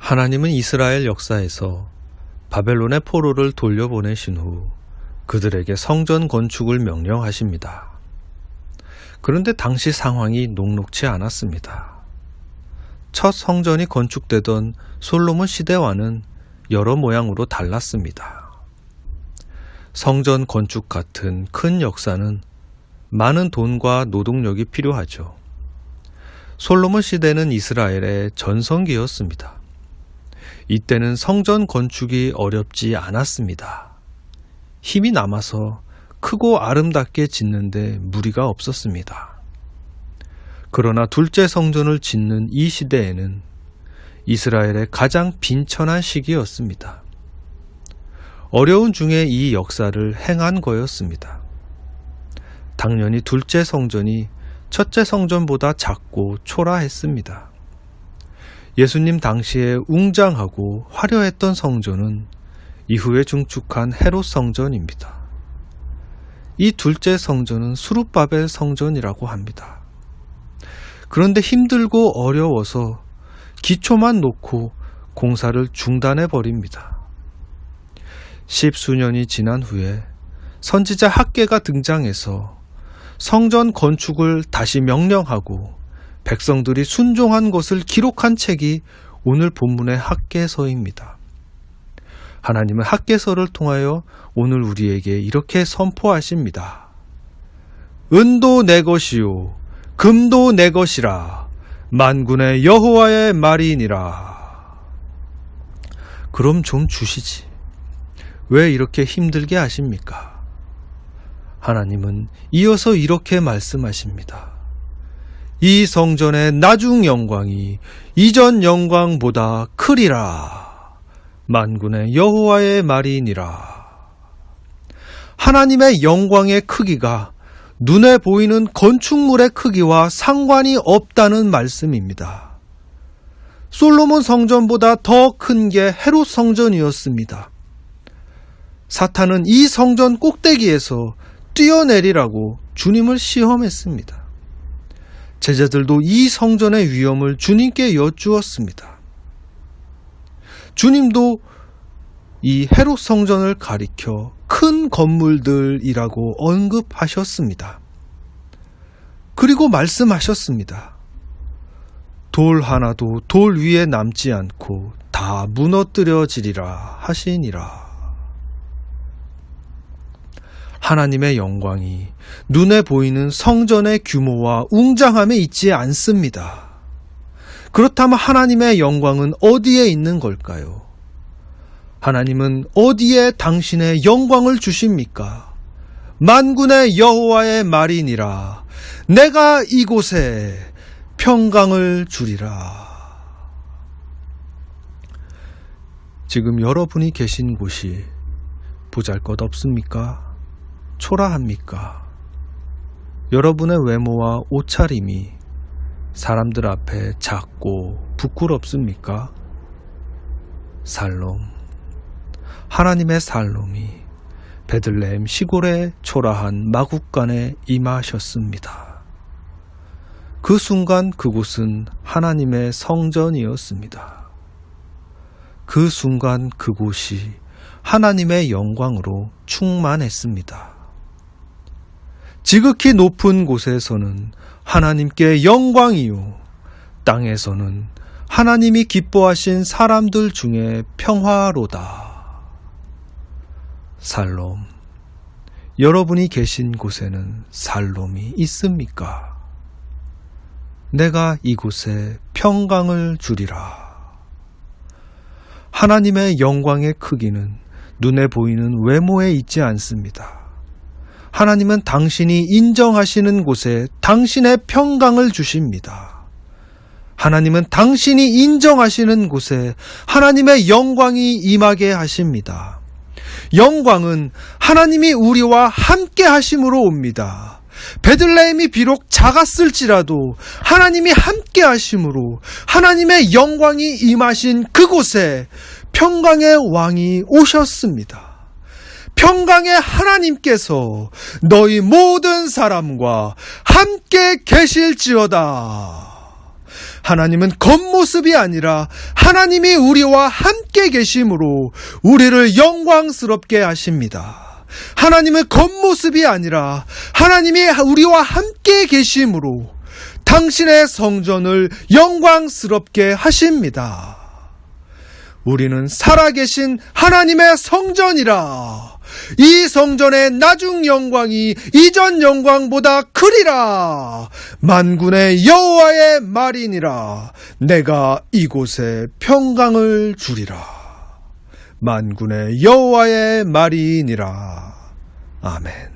하나님은 이스라엘 역사에서 바벨론의 포로를 돌려보내신 후 그들에게 성전 건축을 명령하십니다. 그런데 당시 상황이 녹록지 않았습니다. 첫 성전이 건축되던 솔로몬 시대와는 여러 모양으로 달랐습니다. 성전 건축 같은 큰 역사는 많은 돈과 노동력이 필요하죠. 솔로몬 시대는 이스라엘의 전성기였습니다. 이때는 성전 건축이 어렵지 않았습니다. 힘이 남아서 크고 아름답게 짓는데 무리가 없었습니다. 그러나 둘째 성전을 짓는 이 시대에는 이스라엘의 가장 빈천한 시기였습니다. 어려운 중에 이 역사를 행한 거였습니다. 당연히 둘째 성전이 첫째 성전보다 작고 초라했습니다. 예수님 당시에 웅장하고 화려했던 성전은 이후에 중축한 헤롯 성전입니다. 이 둘째 성전은 수룹바벨 성전이라고 합니다. 그런데 힘들고 어려워서 기초만 놓고 공사를 중단해 버립니다. 십수년이 지난 후에 선지자 학개가 등장해서 성전 건축을 다시 명령하고 백성들이 순종한 것을 기록한 책이 오늘 본문의 학개서입니다. 하나님은 학개서를 통하여 오늘 우리에게 이렇게 선포하십니다. 은도 내 것이요 금도 내 것이라 만군의 여호와의 말이니라. 그럼 좀 주시지. 왜 이렇게 힘들게 하십니까? 하나님은 이어서 이렇게 말씀하십니다. 이 성전의 나중 영광이 이전 영광보다 크리라. 만군의 여호와의 말이니라. 하나님의 영광의 크기가 눈에 보이는 건축물의 크기와 상관이 없다는 말씀입니다. 솔로몬 성전보다 더 큰 게 헤롯 성전이었습니다. 사탄은 이 성전 꼭대기에서 뛰어내리라고 주님을 시험했습니다. 제자들도 이 성전의 위험을 주님께 여쭈었습니다. 주님도 이 헤롯 성전을 가리켜 큰 건물들이라고 언급하셨습니다. 그리고 말씀하셨습니다. 돌 하나도 돌 위에 남지 않고 다 무너뜨려지리라 하시니라. 하나님의 영광이 눈에 보이는 성전의 규모와 웅장함에 있지 않습니다. 그렇다면 하나님의 영광은 어디에 있는 걸까요? 하나님은 어디에 당신의 영광을 주십니까? 만군의 여호와의 말이니라. 내가 이곳에 평강을 주리라. 지금 여러분이 계신 곳이 보잘것없습니까? 초라합니까? 여러분의 외모와 옷차림이 사람들 앞에 작고 부끄럽습니까? 살롬, 하나님의 살롬이 베들레헴 시골의 초라한 마국간에 임하셨습니다. 그 순간 그곳은 하나님의 성전이었습니다. 그 순간 그곳이 하나님의 영광으로 충만했습니다. 지극히 높은 곳에서는 하나님께 영광이요, 땅에서는 하나님이 기뻐하신 사람들 중에 평화로다. 살롬, 여러분이 계신 곳에는 살롬이 있습니까? 내가 이곳에 평강을 주리라. 하나님의 영광의 크기는 눈에 보이는 외모에 있지 않습니다. 하나님은 당신이 인정하시는 곳에 당신의 평강을 주십니다. 하나님은 당신이 인정하시는 곳에 하나님의 영광이 임하게 하십니다. 영광은 하나님이 우리와 함께 하심으로 옵니다. 베들레헴이 비록 작았을지라도 하나님이 함께 하심으로 하나님의 영광이 임하신 그곳에 평강의 왕이 오셨습니다. 평강의 하나님께서 너희 모든 사람과 함께 계실지어다. 하나님은 겉모습이 아니라 하나님이 우리와 함께 계심으로 우리를 영광스럽게 하십니다. 하나님은 겉모습이 아니라 하나님이 우리와 함께 계심으로 당신의 성전을 영광스럽게 하십니다. 우리는 살아계신 하나님의 성전이라. 이 성전의 나중 영광이 이전 영광보다 크리라. 만군의 여호와의 말이니라. 내가 이곳에 평강을 주리라. 만군의 여호와의 말이니라. 아멘.